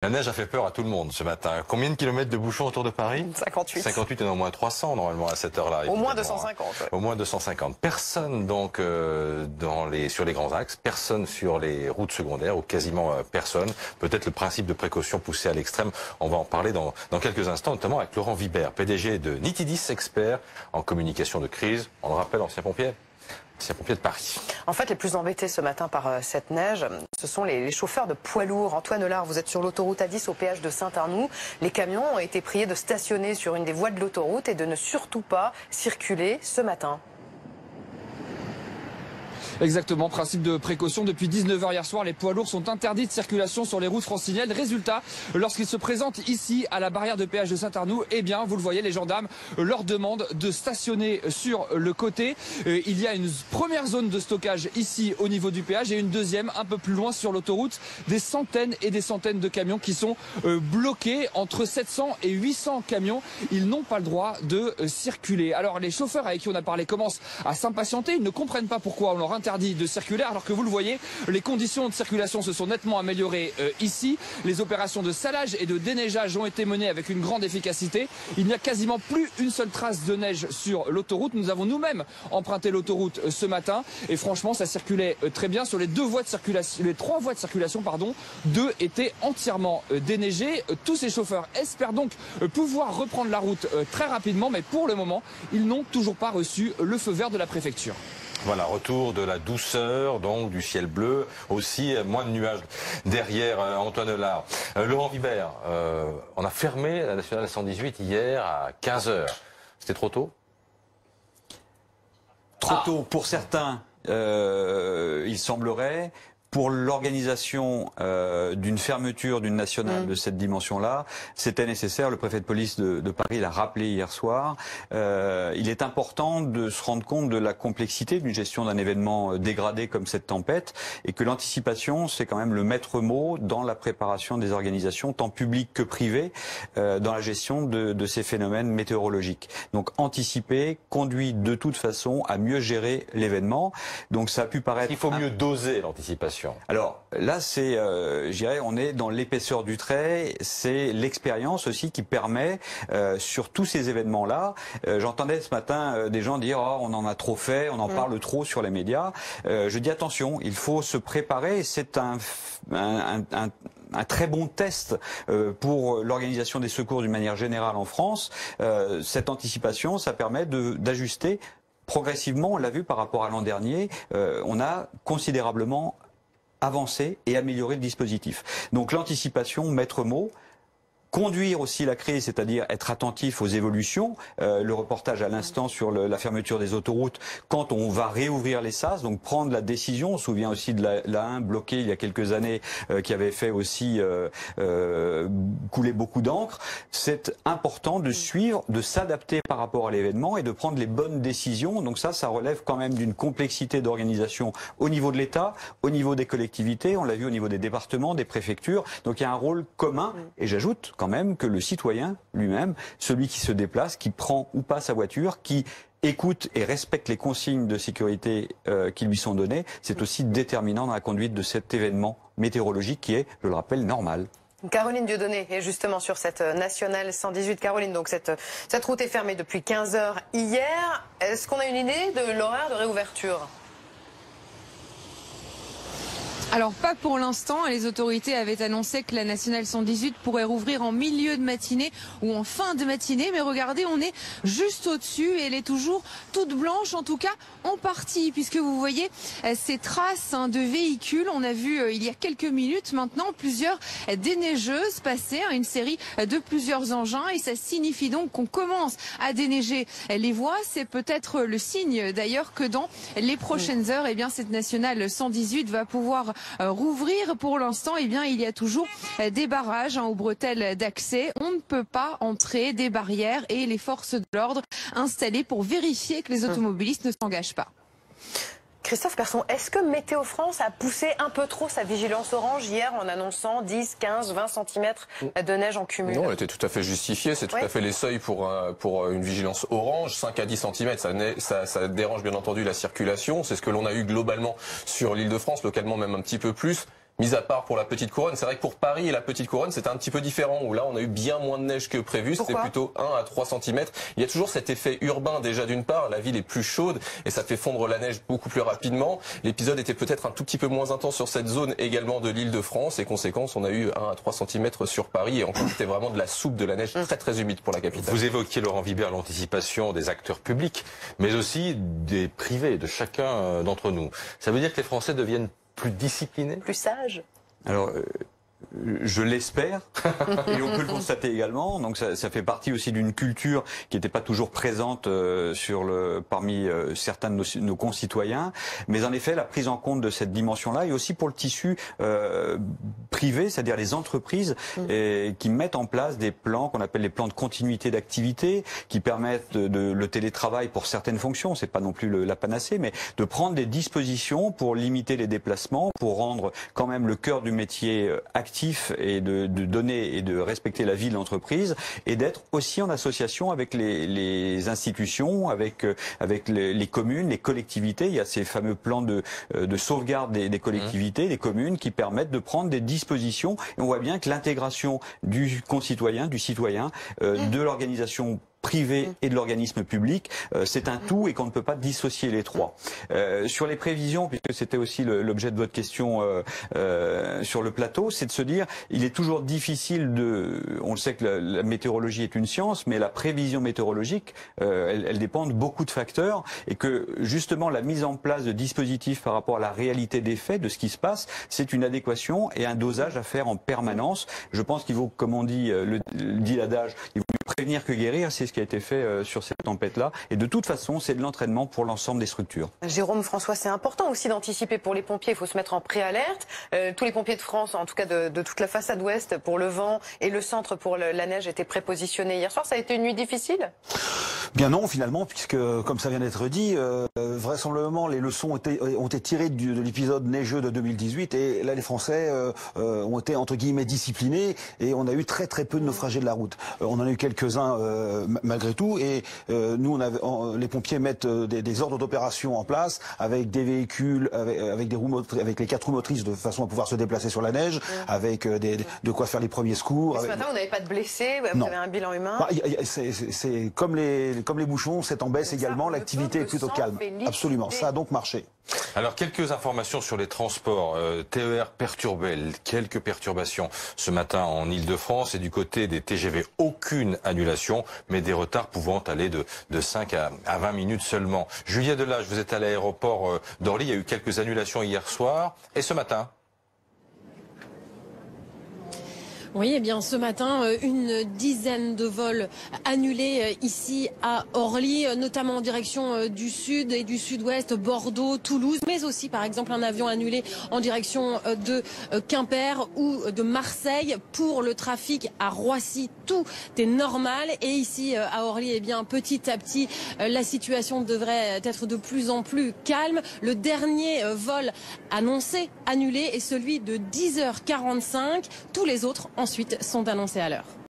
La neige a fait peur à tout le monde ce matin. Combien de kilomètres de bouchons autour de Paris? 58. 58 et non moins 300 normalement à cette heure-là. Au moins 250. Ouais. Au moins 250. Personne donc sur les grands axes, personne sur les routes secondaires ou quasiment personne. Peut-être le principe de précaution poussé à l'extrême. On va en parler dans quelques instants, notamment avec Laurent Vibert, PDG de Nitidis, expert en communication de crise. On le rappelle, ancien pompier de Paris. En fait, les plus embêtés ce matin par cette neige, ce sont les chauffeurs de poids lourds. Antoine Hollard, vous êtes sur l'autoroute A10 au péage de Saint-Arnoux. Les camions ont été priés de stationner sur une des voies de l'autoroute et de ne surtout pas circuler ce matin. Exactement, principe de précaution. Depuis 19 h hier soir, les poids lourds sont interdits de circulation sur les routes franciliennes. Résultat, lorsqu'ils se présentent ici à la barrière de péage de Saint-Arnoux, eh bien, vous le voyez, les gendarmes leur demandent de stationner sur le côté. Il y a une première zone de stockage ici au niveau du péage et une deuxième un peu plus loin sur l'autoroute. Des centaines et des centaines de camions qui sont bloqués. Entre 700 et 800 camions, ils n'ont pas le droit de circuler. Alors les chauffeurs avec qui on a parlé commencent à s'impatienter. Ils ne comprennent pas pourquoi on leur interdit de circuler, alors que vous le voyez, les conditions de circulation se sont nettement améliorées ici. Les opérations de salage et de déneigeage ont été menées avec une grande efficacité. Il n'y a quasiment plus une seule trace de neige sur l'autoroute. Nous avons nous-mêmes emprunté l'autoroute ce matin et franchement, ça circulait très bien. Sur les trois voies de circulation, deux étaient entièrement déneigées. Tous ces chauffeurs espèrent donc pouvoir reprendre la route très rapidement, mais pour le moment, ils n'ont toujours pas reçu le feu vert de la préfecture. Voilà, retour de la douceur, donc du ciel bleu, aussi moins de nuages derrière Antoine Hollard. Laurent Vibert, on a fermé la nationale 118 hier à 15 h. C'était trop tôt? Trop tôt pour certains, il semblerait. Pour l'organisation d'une fermeture d'une nationale de cette dimension-là, c'était nécessaire. Le préfet de police de Paris l'a rappelé hier soir. Il est important de se rendre compte de la complexité d'une gestion d'un événement dégradé comme cette tempête et que l'anticipation, c'est quand même le maître mot dans la préparation des organisations, tant publiques que privées, dans la gestion de ces phénomènes météorologiques. Donc anticiper conduit de toute façon à mieux gérer l'événement. Donc ça a pu paraître... Il faut mieux doser l'anticipation. Alors là, c'est, je dirais, on est dans l'épaisseur du trait. C'est l'expérience aussi qui permet, sur tous ces événements-là. J'entendais ce matin des gens dire oh, on en a trop fait, on en parle trop sur les médias. Je dis attention, il faut se préparer. C'est un très bon test pour l'organisation des secours d'une manière générale en France. Cette anticipation, ça permet d'ajuster progressivement. On l'a vu par rapport à l'an dernier, on a considérablement avancer et améliorer le dispositif. Donc l'anticipation, maître mot. Conduire aussi la crise, c'est-à-dire être attentif aux évolutions. Le reportage à l'instant sur la fermeture des autoroutes, quand on va réouvrir les sas, donc prendre la décision. On se souvient aussi de la 1 bloquée il y a quelques années, qui avait fait aussi couler beaucoup d'encre. C'est important de suivre, de s'adapter par rapport à l'événement et de prendre les bonnes décisions. Donc ça relève quand même d'une complexité d'organisation au niveau de l'État, au niveau des collectivités. On l'a vu au niveau des départements, des préfectures. Donc il y a un rôle commun. Et j'ajoute quand même que le citoyen lui-même, celui qui se déplace, qui prend ou pas sa voiture, qui écoute et respecte les consignes de sécurité qui lui sont données, c'est aussi déterminant dans la conduite de cet événement météorologique qui est, je le rappelle, normal. Caroline Dieudonné est justement sur cette nationale 118. Caroline, donc cette route est fermée depuis 15 h hier. Est-ce qu'on a une idée de l'horaire de réouverture ? Alors pas pour l'instant, les autorités avaient annoncé que la nationale 118 pourrait rouvrir en milieu de matinée ou en fin de matinée, mais regardez, on est juste au-dessus et elle est toujours toute blanche, en tout cas en partie, puisque vous voyez ces traces de véhicules. On a vu il y a quelques minutes maintenant plusieurs déneigeuses passer, une série de plusieurs engins, et ça signifie donc qu'on commence à déneiger les voies. C'est peut-être le signe d'ailleurs que dans les prochaines heures, eh bien, cette nationale 118 va pouvoir rouvrir. Pour l'instant, eh bien, il y a toujours des barrages aux bretelles d'accès. On ne peut pas entrer, des barrières et les forces de l'ordre installées pour vérifier que les automobilistes ne s'engagent pas. Christophe Persson, est-ce que Météo France a poussé un peu trop sa vigilance orange hier en annonçant 10, 15, 20 cm de neige en cumul? Non, elle était tout à fait justifiée. C'est tout à fait les seuils pour une vigilance orange. 5 à 10 cm, ça dérange bien entendu la circulation. C'est ce que l'on a eu globalement sur l'Île-de-France, localement même un petit peu plus. Mis à part pour la Petite Couronne, c'est vrai que pour Paris et la Petite Couronne, c'était un petit peu différent, où là, on a eu bien moins de neige que prévu. C'était plutôt 1 à 3 cm. Il y a toujours cet effet urbain, déjà d'une part. La ville est plus chaude et ça fait fondre la neige beaucoup plus rapidement. L'épisode était peut-être un tout petit peu moins intense sur cette zone également de l'Île-de-France. Et conséquence, on a eu 1 à 3 cm sur Paris. Et encore, c'était vraiment de la soupe, de la neige très très humide pour la capitale. Vous évoquiez, Laurent Vibert, l'anticipation des acteurs publics, mais aussi des privés, de chacun d'entre nous. Ça veut dire que les Français deviennent plus disciplinés, plus sages. Alors, je l'espère, et on peut le constater également. Donc ça fait partie aussi d'une culture qui n'était pas toujours présente parmi certains de nos concitoyens. Mais en effet, la prise en compte de cette dimension-là, et aussi pour le tissu privé, c'est-à-dire les entreprises qui mettent en place des plans qu'on appelle les plans de continuité d'activité, qui permettent le télétravail pour certaines fonctions. C'est pas non plus la panacée, mais de prendre des dispositions pour limiter les déplacements, pour rendre quand même le cœur du métier actif et de donner et de respecter la vie de l'entreprise, et d'être aussi en association avec les institutions, avec les communes, les collectivités. Il y a ces fameux plans de sauvegarde des collectivités, des communes, qui permettent de prendre des dispositions. Et on voit bien que l'intégration du concitoyen, du citoyen, de l'organisation privée et de l'organisme public, c'est un tout et qu'on ne peut pas dissocier les trois. Sur les prévisions, puisque c'était aussi l'objet de votre question sur le plateau, c'est de se dire, il est toujours difficile on le sait que la météorologie est une science, mais la prévision météorologique, elle dépend de beaucoup de facteurs, et que justement la mise en place de dispositifs par rapport à la réalité des faits, de ce qui se passe, c'est une adéquation et un dosage à faire en permanence. Je pense qu'il vaut, comme on dit, dit l'adage, il vaut mieux prévenir que guérir. C'est ce qui a été fait sur cette tempête-là. Et de toute façon, c'est de l'entraînement pour l'ensemble des structures. Jérôme François, c'est important aussi d'anticiper pour les pompiers. Il faut se mettre en préalerte. Tous les pompiers de France, en tout cas de toute la façade ouest, pour le vent, et le centre pour la neige, étaient prépositionnés hier soir. Ça a été une nuit difficile ? Bien non, finalement, puisque, comme ça vient d'être dit, vraisemblablement, les leçons ont été tirées de l'épisode neigeux de 2018, et là, les Français ont été, entre guillemets, disciplinés, et on a eu très très peu de naufragés de la route. On en a eu quelques-uns malgré tout, et nous, les pompiers mettent des ordres d'opération en place, avec des véhicules, avec les 4 roues motrices, de façon à pouvoir se déplacer sur la neige, avec de quoi faire les premiers secours. Et ce matin, vous n'avez pas de blessés, vous avez un bilan humain. C'est comme les bouchons, c'est en baisse également, l'activité est plutôt calme. Absolument, ça a donc marché. Alors, quelques informations sur les transports. TER perturbés, quelques perturbations ce matin en Île-de-France, et du côté des TGV, aucune annulation, mais des retards pouvant aller de 5 à 20 minutes seulement. Juliette Delage, vous êtes à l'aéroport d'Orly, il y a eu quelques annulations hier soir, et ce matin? Oui, eh bien ce matin, une dizaine de vols annulés ici à Orly, notamment en direction du sud et du sud-ouest, Bordeaux, Toulouse, mais aussi par exemple un avion annulé en direction de Quimper ou de Marseille. Pour le trafic à Roissy, tout est normal, et ici à Orly, eh bien petit à petit, la situation devrait être de plus en plus calme. Le dernier vol annoncé, annulé, est celui de 10h45. Tous les autres ensuite sont annoncés à l'heure.